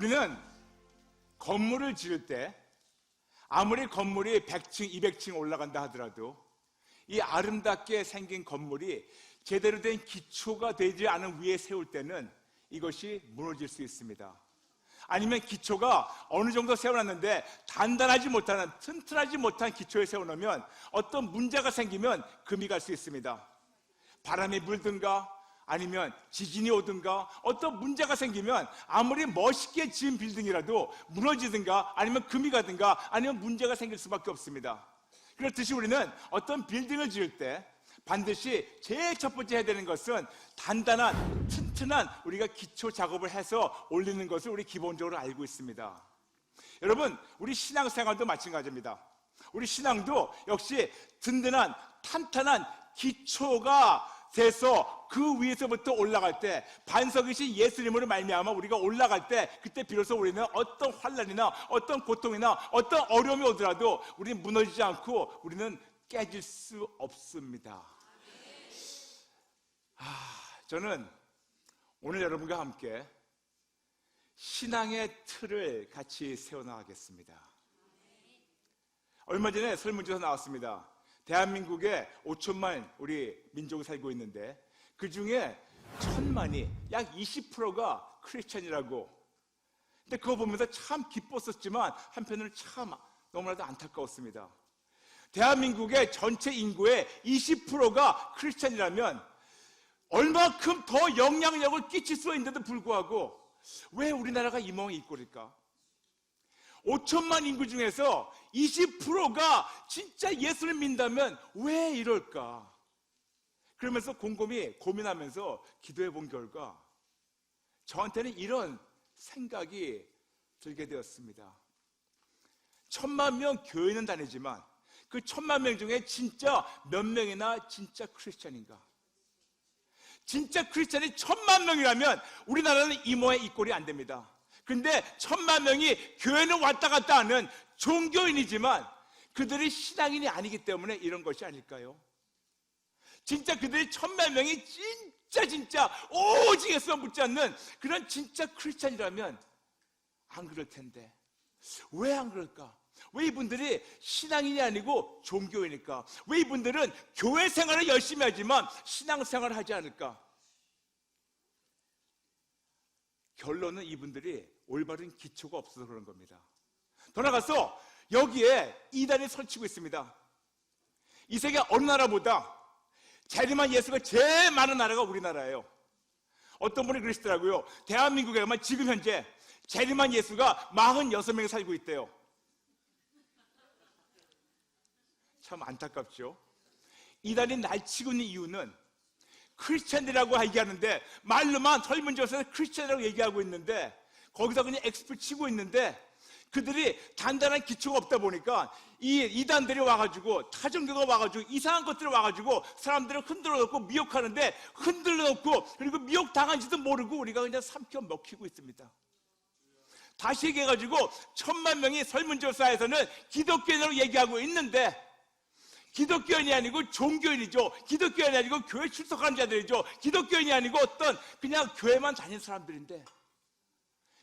우리는 건물을 지을 때 아무리 건물이 100층, 200층 올라간다 하더라도 이 아름답게 생긴 건물이 제대로 된 기초가 되지 않은 위에 세울 때는 이것이 무너질 수 있습니다. 아니면 기초가 어느 정도 세워놨는데 단단하지 못한, 튼튼하지 못한 기초에 세워놓으면 어떤 문제가 생기면 금이 갈 수 있습니다. 바람이 불든가 아니면 지진이 오든가 어떤 문제가 생기면 아무리 멋있게 지은 빌딩이라도 무너지든가 아니면 금이 가든가 아니면 문제가 생길 수밖에 없습니다. 그렇듯이 우리는 어떤 빌딩을 지을 때 반드시 제일 첫 번째 해야 되는 것은 단단한, 튼튼한 우리가 기초 작업을 해서 올리는 것을 우리 기본적으로 알고 있습니다. 여러분, 우리 신앙생활도 마찬가지입니다. 우리 신앙도 역시 든든한, 탄탄한 기초가 돼서 그 위에서부터 올라갈 때, 반석이신 예수님으로 말미암아 우리가 올라갈 때, 그때 비로소 우리는 어떤 환난이나 어떤 고통이나 어떤 어려움이 오더라도 우리는 무너지지 않고 우리는 깨질 수 없습니다. 저는 오늘 여러분과 함께 신앙의 틀을 같이 세워나가겠습니다. 얼마 전에 설문조사 나왔습니다. 대한민국에 5천만 우리 민족이 살고 있는데 그 중에 1,000만이 약 20%가 크리스찬이라고. 근데 그거 보면서 참 기뻤었지만 한편으로 참 너무나도 안타까웠습니다. 대한민국의 전체 인구의 20%가 크리스찬이라면 얼마큼 더 영향력을 끼칠 수 있는데도 불구하고 왜 우리나라가 이 멍에 이 꼴일까? 5천만 인구 중에서 20%가 진짜 예수를 믿는다면 왜 이럴까? 그러면서 곰곰이 고민하면서 기도해 본 결과 저한테는 이런 생각이 들게 되었습니다. 1,000만 명 교회는 다니지만 그 1,000만 명 중에 진짜 몇 명이나 진짜 크리스찬인가? 진짜 크리스찬이 1,000만 명이라면 우리나라는 이 모양 이 꼴이 안 됩니다. 근데 1,000만 명이 교회는 왔다 갔다 하는 종교인이지만 그들이 신앙인이 아니기 때문에 이런 것이 아닐까요? 진짜 그들이 1,000만 명이 진짜 오직 예수만 묻지 않는 그런 진짜 크리스찬이라면 안 그럴 텐데 왜 안 그럴까? 왜 이분들이 신앙인이 아니고 종교인일까? 왜 이분들은 교회 생활을 열심히 하지만 신앙 생활을 하지 않을까? 결론은 이분들이 올바른 기초가 없어서 그런 겁니다. 더 나아가서 여기에 이단이 설치고 있습니다. 이 세계 어느 나라보다 재림한 예수가 제일 많은 나라가 우리나라예요. 어떤 분이 그러시더라고요. 대한민국에만 지금 현재 재림한 예수가 46명이 살고 있대요. 참 안타깝죠. 이단이 날치고 있는 이유는 크리스찬이라고 얘기하는데 말로만 설문조사에서 크리스찬이라고 얘기하고 있는데 거기서 그냥 엑스플 치고 있는데 그들이 단단한 기초가 없다 보니까 이 이단들이 와가지고 타종교가 와가지고 이상한 것들이 와가지고 사람들을 흔들어 놓고 미혹하는데 흔들어 놓고 그리고 미혹당한지도 모르고 우리가 그냥 삼켜 먹히고 있습니다. 다시 얘기해가지고 1,000만 명이 설문조사에서는 기독교인으로 얘기하고 있는데 기독교인이 아니고 종교인이죠. 기독교인이 아니고 교회 출석하는 자들이죠. 기독교인이 아니고 어떤 그냥 교회만 다니는 사람들인데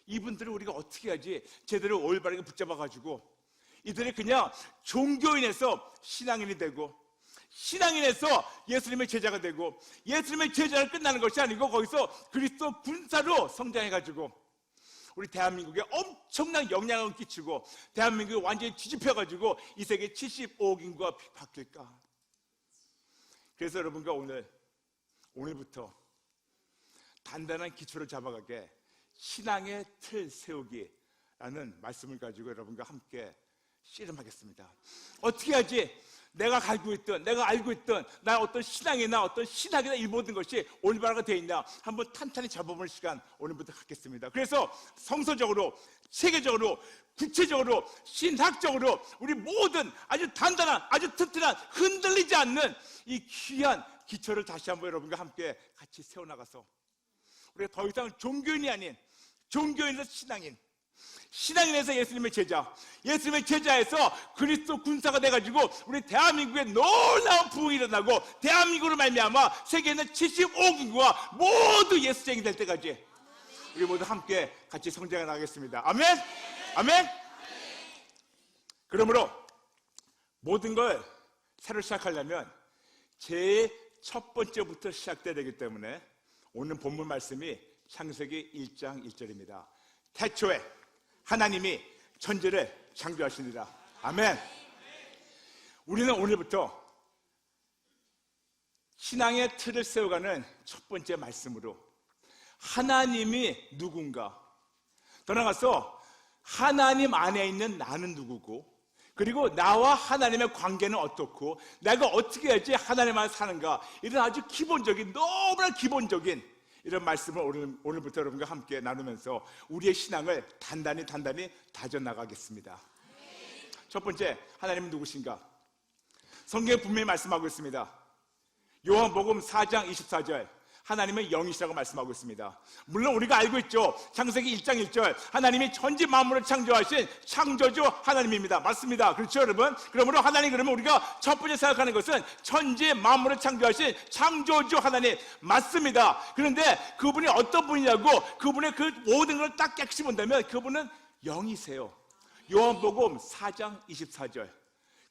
이분들을 우리가 어떻게 하지? 제대로 올바르게 붙잡아가지고 이들이 그냥 종교인에서 신앙인이 되고 신앙인에서 예수님의 제자가 되고 예수님의 제자를 끝나는 것이 아니고 거기서 그리스도 군사로 성장해가지고 우리 대한민국에 엄청난 영향을 끼치고 대한민국이 완전히 뒤집혀가지고 이 세계 75억 인구가 바뀔까? 그래서 여러분과 오늘부터 단단한 기초를 잡아가게 신앙의 틀 세우기라는 말씀을 가지고 여러분과 함께 씨름하겠습니다. 어떻게 하지? 내가 알고 있던 나의 어떤 신앙이나 어떤 신학이나 이 모든 것이 올바르게 되어 있나 한번 탄탄히 잡아보는 시간 오늘부터 갖겠습니다. 그래서 성서적으로, 세계적으로, 구체적으로, 신학적으로 우리 모든 아주 단단한, 아주 튼튼한, 흔들리지 않는 이 귀한 기초를 다시 한번 여러분과 함께 같이 세워나가서 우리가 더 이상 종교인이 아닌 종교인에서 신앙인, 신앙인에서 예수님의 제자, 예수님의 제자에서 그리스도 군사가 돼가지고 우리 대한민국에 놀라운 부흥이 일어나고 대한민국으로 말미암아 세계에 있는 75억 인구가 모두 예수쟁이 될 때까지 우리 모두 함께 같이 성장해 나가겠습니다. 아멘? 아멘? 그러므로 모든 걸 새로 시작하려면 제일 첫 번째부터 시작돼야 되기 때문에 오늘 본문 말씀이 창세기 1장 1절입니다. 태초에 하나님이 천지를 창조하시니라. 아멘. 우리는 오늘부터 신앙의 틀을 세워가는 첫 번째 말씀으로 하나님이 누군가, 더 나아가서 하나님 안에 있는 나는 누구고, 그리고 나와 하나님의 관계는 어떻고, 내가 어떻게 해야지 하나님 안에 사는가, 이런 아주 기본적인, 너무나 기본적인 이런 말씀을 오늘부터 여러분과 함께 나누면서 우리의 신앙을 단단히 다져나가겠습니다. 첫 번째, 하나님은 누구신가? 성경에 분명히 말씀하고 있습니다. 요한복음 4장 24절, 하나님은 영이시라고 말씀하고 있습니다. 물론 우리가 알고 있죠. 창세기 1장 1절, 하나님이 천지 만물을 창조하신 창조주 하나님입니다. 맞습니다. 그렇죠, 여러분? 그러므로 하나님, 그러면 우리가 첫 번째 생각하는 것은 천지 만물을 창조하신 창조주 하나님 맞습니다. 그런데 그분이 어떤 분이냐고, 그분의 그 모든 걸 딱 깨끗이 본다면 그분은 영이세요. 요한복음 4장 24절,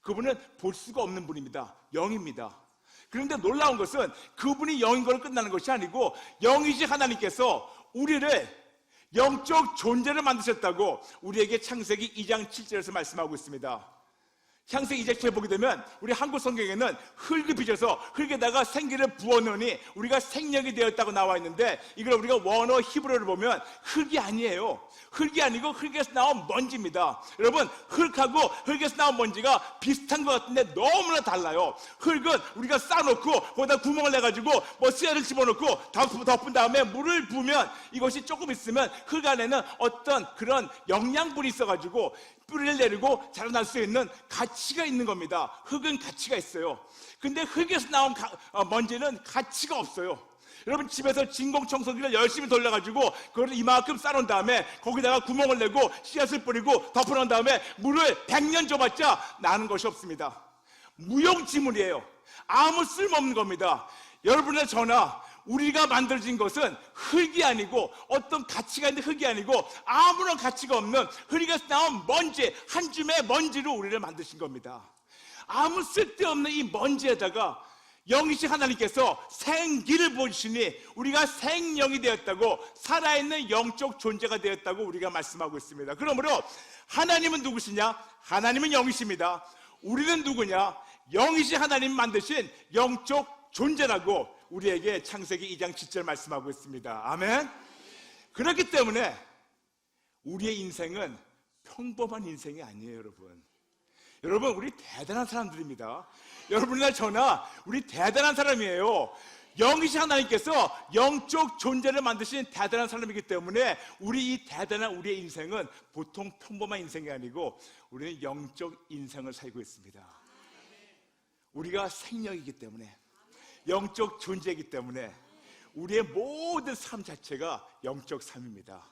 그분은 볼 수가 없는 분입니다. 영입니다. 그런데 놀라운 것은 그분이 영인 걸로 끝나는 것이 아니고 영이신 하나님께서 우리를 영적 존재를 만드셨다고 우리에게 창세기 2장 7절에서 말씀하고 있습니다. 창세기 2장 7절 보게 되면 우리 한국 성경에는 흙을 빚어서 흙에다가 생기를 부어넣으니 우리가 생명이 되었다고 나와 있는데, 이걸 우리가 원어 히브리어를 보면 흙이 아니에요. 흙이 아니고 흙에서 나온 먼지입니다. 여러분, 흙하고 흙에서 나온 먼지가 비슷한 것 같은데 너무나 달라요. 흙은 우리가 쌓아놓고 거기다 구멍을 내가지고 뭐 씨앗을 집어넣고 덮은 다음에 물을 부으면 이것이 조금 있으면 흙 안에는 어떤 그런 영양분이 있어가지고 뿌리를 내리고 자라날 수 있는 가치가 있는 겁니다. 흙은 가치가 있어요. 근데 흙에서 나온 먼지는 가치가 없어요. 여러분, 집에서 진공청소기를 열심히 돌려가지고 그걸 이만큼 쌓아놓은 다음에 거기다가 구멍을 내고 씨앗을 뿌리고 덮어놓은 다음에 물을 100년 줘봤자 나는 것이 없습니다. 무용지물이에요. 아무 쓸모없는 겁니다. 여러분의 저나 우리가 만들어진 것은 흙이 아니고 어떤 가치가 있는 흙이 아니고 아무런 가치가 없는 흙에서 나온 먼지, 한 줌의 먼지로 우리를 만드신 겁니다. 아무 쓸데없는 이 먼지에다가 영이신 하나님께서 생기를 부어주시니 우리가 생명이 되었다고, 살아있는 영적 존재가 되었다고 우리가 말씀하고 있습니다. 그러므로 하나님은 누구시냐? 하나님은 영이십니다. 우리는 누구냐? 영이신 하나님 만드신 영적 존재라고 우리에게 창세기 2장 7절 말씀하고 있습니다. 아멘. 그렇기 때문에 우리의 인생은 평범한 인생이 아니에요, 여러분. 여러분, 우리 대단한 사람들입니다. 여러분이나 저나 우리 대단한 사람이에요. 영이신 하나님께서 영적 존재를 만드신 대단한 사람이기 때문에 우리 이 대단한 우리의 인생은 보통 평범한 인생이 아니고 우리는 영적 인생을 살고 있습니다. 우리가 생명이기 때문에, 영적 존재이기 때문에 우리의 모든 삶 자체가 영적 삶입니다.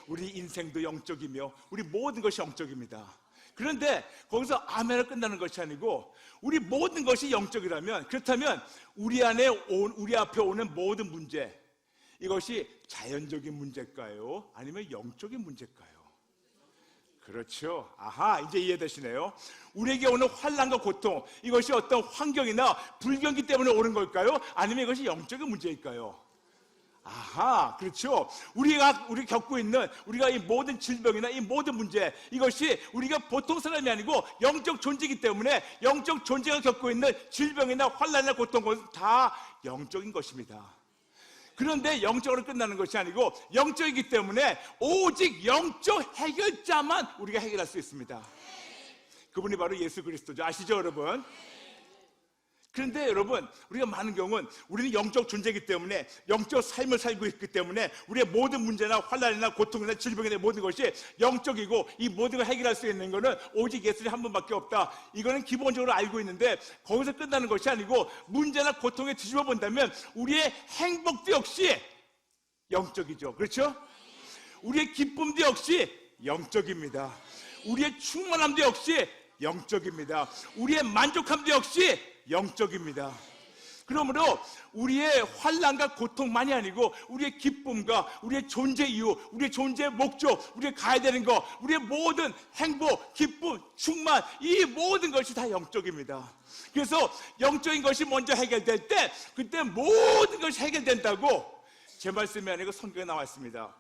우리 인생도 영적이며 우리 모든 것이 영적입니다. 그런데 거기서 아멘을 끝나는 것이 아니고 우리 모든 것이 영적이라면, 그렇다면 우리 앞에 오는 모든 문제, 이것이 자연적인 문제일까요? 아니면 영적인 문제일까요? 그렇죠. 아하, 이제 이해되시네요. 우리에게 오는 환난과 고통, 이것이 어떤 환경이나 불경기 때문에 오는 걸까요? 아니면 이것이 영적인 문제일까요? 아하, 그렇죠. 우리가 겪고 있는 우리가 이 모든 질병이나 이 모든 문제, 이것이 우리가 보통 사람이 아니고 영적 존재이기 때문에 영적 존재가 겪고 있는 질병이나 환난이나 고통, 그것은 다 영적인 것입니다. 그런데 영적으로 끝나는 것이 아니고 영적이기 때문에 오직 영적 해결자만 우리가 해결할 수 있습니다. 그분이 바로 예수 그리스도죠. 아시죠, 여러분? 그런데 여러분, 우리가 많은 경우는 우리는 영적 존재이기 때문에, 영적 삶을 살고 있기 때문에 우리의 모든 문제나 환난이나 고통이나 질병이나 모든 것이 영적이고 이 모든 걸 해결할 수 있는 것은 오직 예수님 한 분밖에 없다. 이거는 기본적으로 알고 있는데 거기서 끝나는 것이 아니고 문제나 고통에 뒤집어 본다면 우리의 행복도 역시 영적이죠. 그렇죠? 우리의 기쁨도 역시 영적입니다. 우리의 충만함도 역시 영적입니다. 우리의 만족함도 역시 영적입니다. 그러므로 우리의 환난과 고통만이 아니고 우리의 기쁨과 우리의 존재 이유, 우리의 존재의 목적, 우리가 가야 되는 것, 우리의 모든 행복, 기쁨, 충만, 이 모든 것이 다 영적입니다. 그래서 영적인 것이 먼저 해결될 때 그때 모든 것이 해결된다고 제 말씀이 아니고 성경에 나와 있습니다.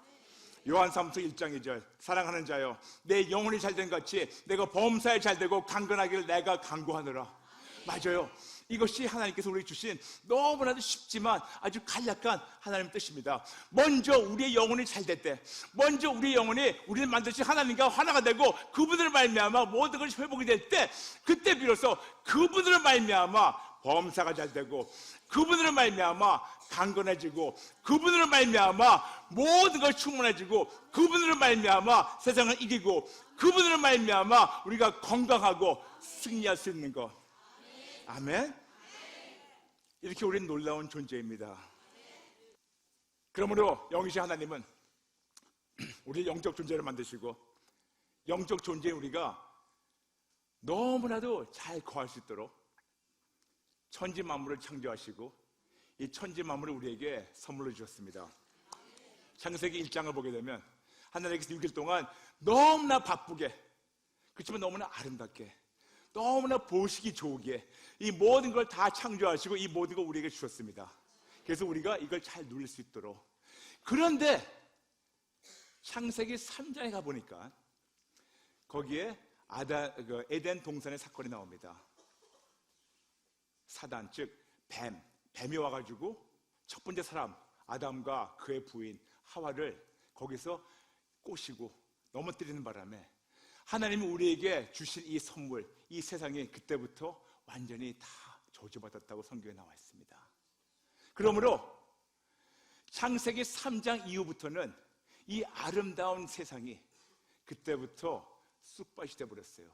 요한사무서 1장 2절, 사랑하는 자여 내 영혼이 잘된 같이 내가 범사에 잘되고 강건하기를 내가 간구하노라. 맞아요. 이것이 하나님께서 우리에게 주신 너무나도 쉽지만 아주 간략한 하나님의 뜻입니다. 먼저 우리의 영혼이 잘될 때, 먼저 우리의 영혼이 우리를 만드신 하나님과 하나가 되고 그분을 말미암아 모든 것이 회복이 될 때, 그때 비로소 그분을 말미암아 범사가 잘되고 그분으로 말미암아 강건해지고 그분으로 말미암아 모든 것이 충만해지고 그분으로 말미암아 세상을 이기고 그분으로 말미암아 우리가 건강하고 승리할 수 있는 것. 아멘. 이렇게 우리는 놀라운 존재입니다. 그러므로 영이신 하나님은 우리 영적 존재를 만드시고 영적 존재인 우리가 너무나도 잘 거할 수 있도록 천지 만물을 창조하시고 이 천지 만물을 우리에게 선물로 주셨습니다. 창세기 1장을 보게 되면 하나님께서 6일 동안 너무나 바쁘게, 그렇지만 너무나 아름답게, 너무나 보시기 좋게 이 모든 걸 다 창조하시고 이 모든 걸 우리에게 주셨습니다. 그래서 우리가 이걸 잘 누릴 수 있도록. 그런데 창세기 3장에 가보니까 거기에 에덴 동산의 사건이 나옵니다. 사단, 즉 뱀이 와가지고 첫 번째 사람 아담과 그의 부인 하와를 거기서 꼬시고 넘어뜨리는 바람에 하나님이 우리에게 주신 이 선물, 이 세상이 그때부터 완전히 다 저주받았다고 성경에 나와 있습니다. 그러므로 창세기 3장 이후부터는 이 아름다운 세상이 그때부터 쑥밭이 되어버렸어요.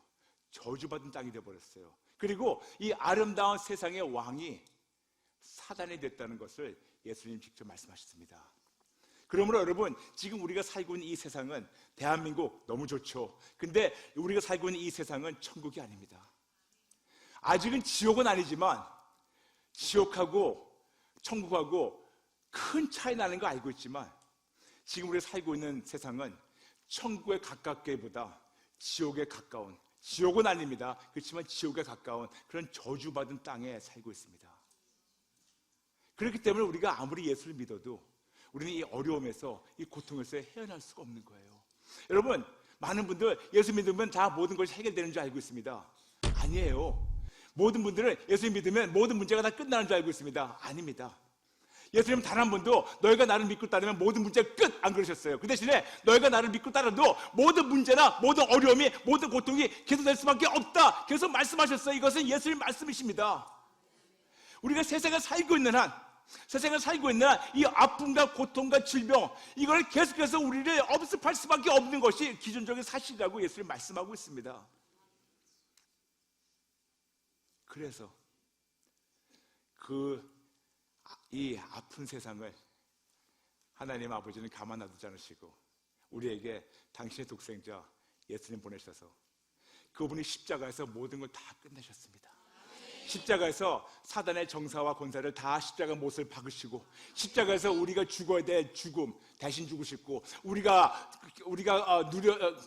저주받은 땅이 되어버렸어요. 그리고 이 아름다운 세상의 왕이 사단이 됐다는 것을 예수님 직접 말씀하셨습니다. 그러므로 여러분, 지금 우리가 살고 있는 이 세상은 대한민국 너무 좋죠. 근데 우리가 살고 있는 이 세상은 천국이 아닙니다. 아직은 지옥은 아니지만 지옥하고 천국하고 큰 차이 나는 거 알고 있지만 지금 우리가 살고 있는 세상은 천국에 가깝기보다 지옥에 가까운, 지옥은 아닙니다. 그렇지만 지옥에 가까운 그런 저주받은 땅에 살고 있습니다. 그렇기 때문에 우리가 아무리 예수를 믿어도 우리는 이 어려움에서, 이 고통에서 헤어날 수가 없는 거예요. 여러분, 많은 분들 예수 믿으면 다 모든 것이 해결되는 줄 알고 있습니다. 아니에요. 모든 분들은 예수 믿으면 모든 문제가 다 끝나는 줄 알고 있습니다. 아닙니다. 예수님 단 한 번도 너희가 나를 믿고 따르면 모든 문제가 끝, 안 그러셨어요. 그 대신에 너희가 나를 믿고 따라도 모든 문제나 모든 어려움이, 모든 고통이 계속될 수밖에 없다, 계속 말씀하셨어요. 이것은 예수님 말씀이십니다. 우리가 세상에 살고 있는 한, 이 아픔과 고통과 질병, 이걸 계속해서 우리를 엄습할 수밖에 없는 것이 기존적인 사실이라고 예수님 말씀하고 있습니다. 그래서 이 아픈 세상을 하나님 아버지는 가만 놔두지 않으시고 우리에게 당신의 독생자 예수님 보내셔서 그분이 십자가에서 모든 걸 다 끝내셨습니다. 십자가에서 사단의 정사와 권세를 다 십자가 못을 박으시고 십자가에서 우리가 죽어야 될 죽음 대신 죽으시고 우리가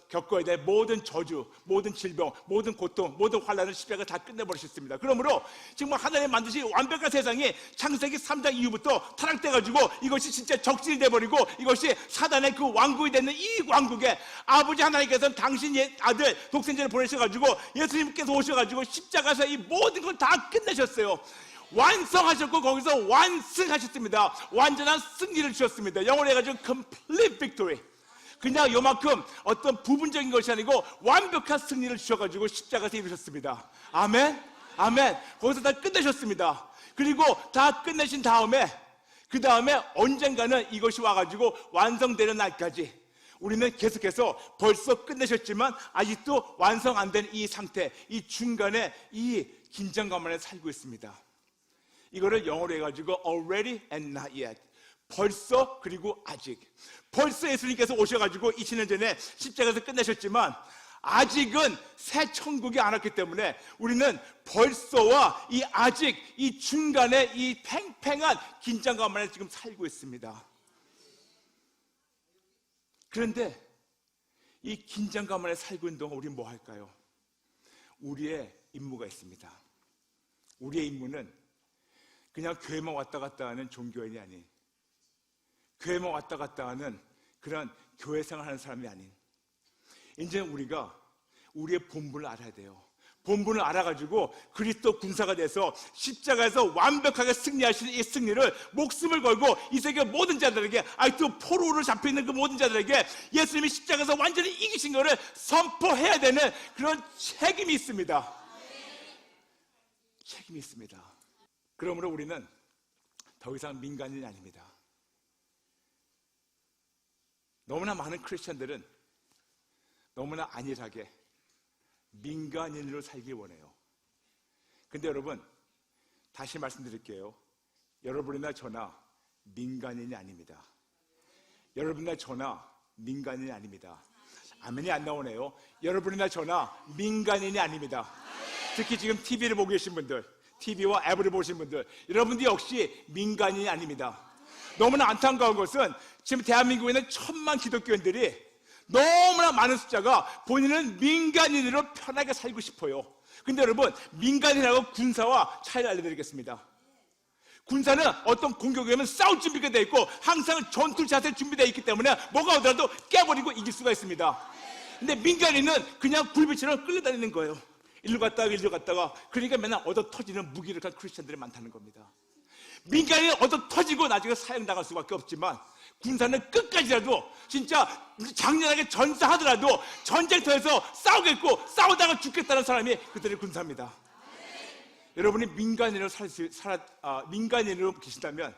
겪어야 될 모든 저주, 모든 질병, 모든 고통, 모든 환난을 십자가 다 끝내버리셨습니다. 그러므로 정말 하나님 만드신 완벽한 세상이 창세기 3장 이후부터 타락돼가지고 이것이 진짜 적진이 돼버리고 이것이 사단의 그 왕국이 되는 이 왕국에 아버지 하나님께서는 당신의 아들 독생자를 보내셔가지고 예수님께서 오셔가지고 십자가에서 이 모든 걸 다 끝내셨어요. 완성하셨고 거기서 완승하셨습니다. 완전한 승리를 주셨습니다. 영어로 해가지고 complete victory. 그냥 요만큼 어떤 부분적인 것이 아니고 완벽한 승리를 주셔가지고 십자가에서 이루셨습니다. 아멘? 아멘. 거기서 다 끝내셨습니다. 그리고 다 끝내신 다음에 그 다음에 언젠가는 이것이 와가지고 완성되는 날까지 우리는 계속해서 벌써 끝내셨지만 아직도 완성 안 된 이 상태, 이 중간에 이 긴장감 안에 살고 있습니다. 이거를 영어로 해가지고 already and not yet. 벌써 그리고 아직. 벌써 예수님께서 오셔가지고 2000년 전에 십자가에서 끝내셨지만 아직은 새 천국이 안 왔기 때문에 우리는 벌써와 이 아직 이 중간에 이 팽팽한 긴장감 안에 지금 살고 있습니다. 그런데 이 긴장감 안에 살고 있는 동안 우리는 뭐 할까요? 우리의 임무가 있습니다. 우리의 임무는 그냥 교회만 왔다 갔다 하는 종교인이 아닌, 교회만 왔다 갔다 하는 그런 교회 생활하는 사람이 아닌, 이제 우리가 우리의 본분을 알아야 돼요. 본분을 알아가지고 그리스도 군사가 돼서 십자가에서 완벽하게 승리하시는 이 승리를 목숨을 걸고 이 세계 모든 자들에게, 아직도 포로로 잡혀있는 그 모든 자들에게 예수님이 십자가에서 완전히 이기신 것을 선포해야 되는 그런 책임이 있습니다. 책임이 있습니다. 그러므로 우리는 더 이상 민간인이 아닙니다. 너무나 많은 크리스천들은 너무나 안일하게 민간인으로 살기 원해요. 근데 여러분, 다시 말씀드릴게요. 여러분이나 저나 민간인이 아닙니다. 여러분이나 저나 민간인이 아닙니다. 아멘이 안 나오네요. 여러분이나 저나 민간인이 아닙니다. 특히 지금 TV를 보고 계신 분들, TV와 앱을 보신 분들, 여러분들 역시 민간인이 아닙니다. 너무나 안타까운 것은 지금 대한민국에 있는 1000만 기독교인들이 너무나 많은 숫자가 본인은 민간인으로 편하게 살고 싶어요. 근데 여러분, 민간인하고 군사와 차이를 알려드리겠습니다. 군사는 어떤 공격이 오면 싸울 준비가 되어 있고 항상 전투 자세에 준비되어 있기 때문에 뭐가 오더라도 깨버리고 이길 수가 있습니다. 근데 민간인은 그냥 굴비처럼 끌려다니는 거예요. 일로 갔다가 일로 갔다가. 그러니까 맨날 얻어 터지는 무기력한 크리스천들이 많다는 겁니다. 민간인은 얻어 터지고 나중에 사형당할 수밖에 없지만 군사는 끝까지라도 진짜 장렬하게 전사하더라도 전쟁터에서 싸우겠고 싸우다가 죽겠다는 사람이 그들의 군사입니다. 여러분이 민간인으로 계신다면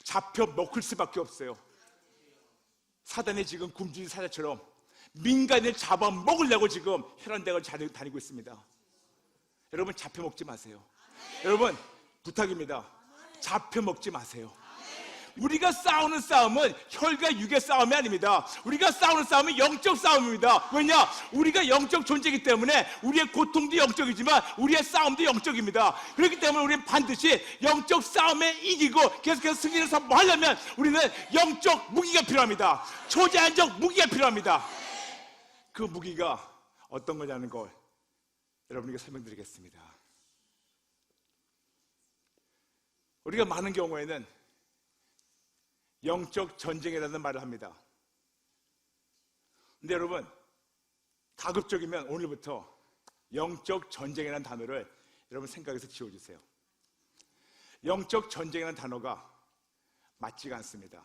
잡혀 먹힐 수밖에 없어요. 사단이 지금 굶주린 사자처럼 민간인을 잡아 먹으려고 지금 혈안대가 다니고 있습니다. 여러분, 잡혀 먹지 마세요. 여러분, 부탁입니다. 잡혀 먹지 마세요. 우리가 싸우는 싸움은 혈과 육의 싸움이 아닙니다. 우리가 싸우는 싸움은 영적 싸움입니다. 왜냐? 우리가 영적 존재이기 때문에 우리의 고통도 영적이지만 우리의 싸움도 영적입니다. 그렇기 때문에 우리는 반드시 영적 싸움에 이기고 계속해서 승리를 선포하려면 우리는 영적 무기가 필요합니다. 초제한적 무기가 필요합니다. 그 무기가 어떤 거냐는 걸 여러분에게 설명드리겠습니다. 우리가 많은 경우에는 영적 전쟁이라는 말을 합니다. 근데 여러분, 가급적이면 오늘부터 영적 전쟁이라는 단어를 여러분 생각에서 지워주세요. 영적 전쟁이라는 단어가 맞지가 않습니다.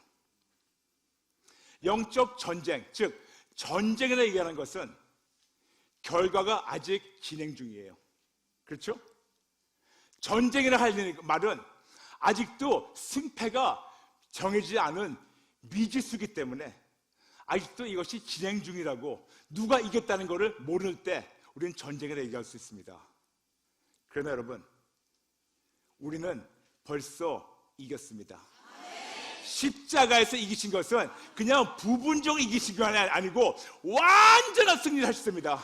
영적 전쟁, 즉 전쟁이라고 얘기하는 것은 결과가 아직 진행 중이에요. 그렇죠? 전쟁이라 하는 말은 아직도 승패가 정해지지 않은 미지수이기 때문에 아직도 이것이 진행 중이라고, 누가 이겼다는 것을 모를 때 우리는 전쟁이라 얘기할 수 있습니다. 그러나 여러분, 우리는 벌써 이겼습니다. 십자가에서 이기신 것은 그냥 부분적으로 이기신 게 아니고 완전한 승리를 하셨습니다.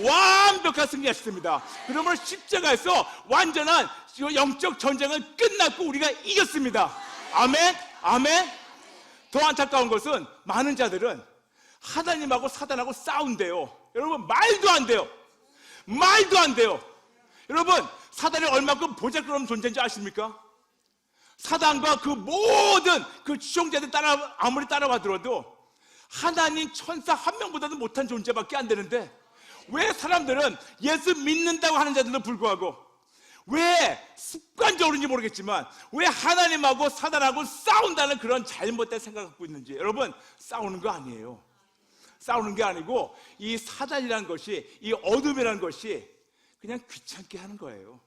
완벽한 승리하셨습니다. 그러므로 십자가에서 완전한 영적 전쟁은 끝났고 우리가 이겼습니다. 아멘, 아멘. 더 안타까운 것은 많은 자들은 하나님하고 사단하고 싸운대요. 여러분, 말도 안 돼요. 말도 안 돼요. 여러분, 사단이 얼마큼 보잘것없는 존재인지 아십니까? 사단과 그 모든 그 추종자들 아무리 따라와들어도 하나님 천사 한 명보다도 못한 존재밖에 안 되는데, 왜 사람들은 예수 믿는다고 하는 자들도 불구하고 왜 습관적으로인지 모르겠지만 왜 하나님하고 사단하고 싸운다는 그런 잘못된 생각을 갖고 있는지. 여러분, 싸우는 거 아니에요. 싸우는 게 아니고 이 사단이라는 것이, 이 어둠이라는 것이 그냥 귀찮게 하는 거예요.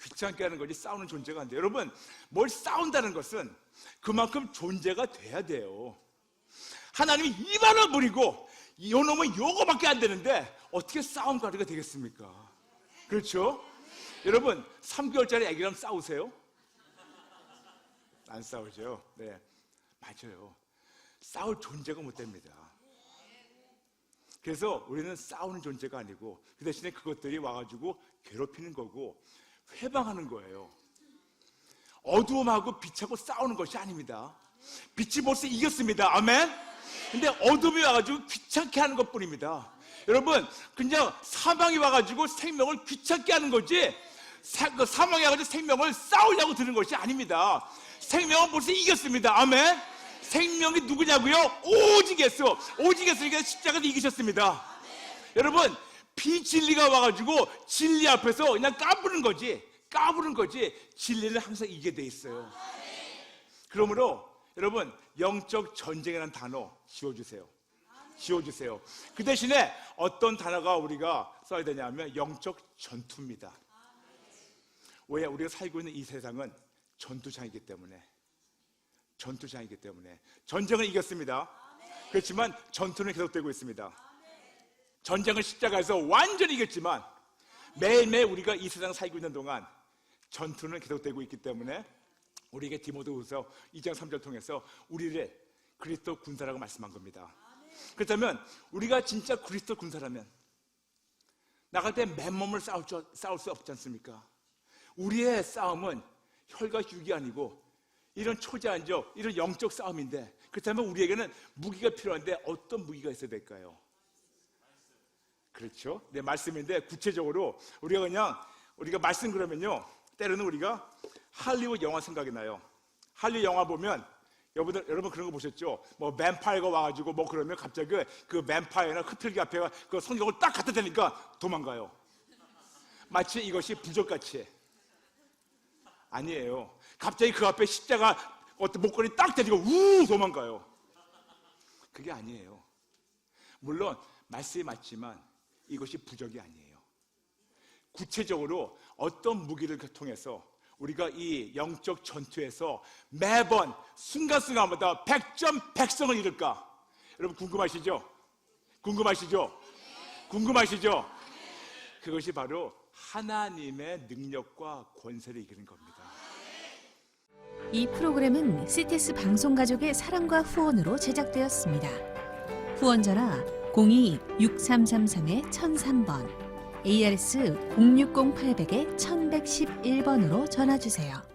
귀찮게 하는 거지 싸우는 존재가 안 돼요. 여러분, 뭘 싸운다는 것은 그만큼 존재가 돼야 돼요. 하나님이 이만한 분이고 요놈은 요거밖에 안 되는데 어떻게 싸움 가루가 되겠습니까? 그렇죠? 여러분, 3개월짜리 아기랑 싸우세요? 안 싸우죠? 네, 맞아요. 싸울 존재가 못 됩니다. 그래서 우리는 싸우는 존재가 아니고 그 대신에 그것들이 와가지고 괴롭히는 거고 회방하는 거예요. 어두움하고 빛하고 싸우는 것이 아닙니다. 빛이 벌써 이겼습니다. 아멘? 근데 어둠이 와가지고 귀찮게 하는 것 뿐입니다. 여러분, 그냥 사망이 와가지고 생명을 귀찮게 하는 거지, 사망이 와가지고 생명을 싸우려고 드는 것이 아닙니다. 생명은 벌써 이겼습니다. 아멘? 생명이 누구냐고요? 오직 예수. 오직 예수니까 십자가도 이기셨습니다. 여러분, 비진리가 와가지고 진리 앞에서 그냥 까부는 거지. 진리는 항상 이기게 돼 있어요. 그러므로 여러분, 영적 전쟁이라는 단어 지워주세요. 그 대신에 어떤 단어가 우리가 써야 되냐면 영적 전투입니다. 왜? 우리가 살고 있는 이 세상은 전투장이기 때문에 전쟁을 이겼습니다. 그렇지만 전투는 계속되고 있습니다. 전쟁을 십자가에서 완전히 이겼지만 매일매일 우리가 이 세상을 살고 있는 동안 전투는 계속되고 있기 때문에 우리에게 디모데후서 2장 3절 통해서 우리를 그리스도 군사라고 말씀한 겁니다. 그렇다면 우리가 진짜 그리스도 군사라면 나갈 때 맨몸을 싸울 수 없지 않습니까? 우리의 싸움은 혈과 육이 아니고 이런 초자연적, 이런 영적 싸움인데, 그렇다면 우리에게는 무기가 필요한데 어떤 무기가 있어야 될까요? 그렇죠? 네, 말씀인데 구체적으로 우리가 말씀 그러면요, 때로는 우리가 할리우드 영화 생각이 나요. 할리우드 영화 보면 여러분 그런 거 보셨죠? 뭐 뱀파이어가 와가지고 뭐 그러면 갑자기 그 뱀파이어나 흡혈귀 앞에가 그 성경을 딱 갖다 대니까 도망가요. 마치 이것이 부적같이. 아니에요. 갑자기 그 앞에 십자가 어떤 목걸이 딱 대지고 우 도망가요. 그게 아니에요. 물론 말씀이 맞지만 이것이 부적이 아니에요. 구체적으로 어떤 무기를 통해서 우리가 이 영적 전투에서 매번 순간순간마다 100점 100성을 이룰까? 여러분 궁금하시죠? 그것이 바로 하나님의 능력과 권세를 이기는 겁니다. 이 프로그램은 CTS 방송가족의 사랑과 후원으로 제작되었습니다. 후원전화 02-6333-1003번, ARS 060-800-1111번으로 전화주세요.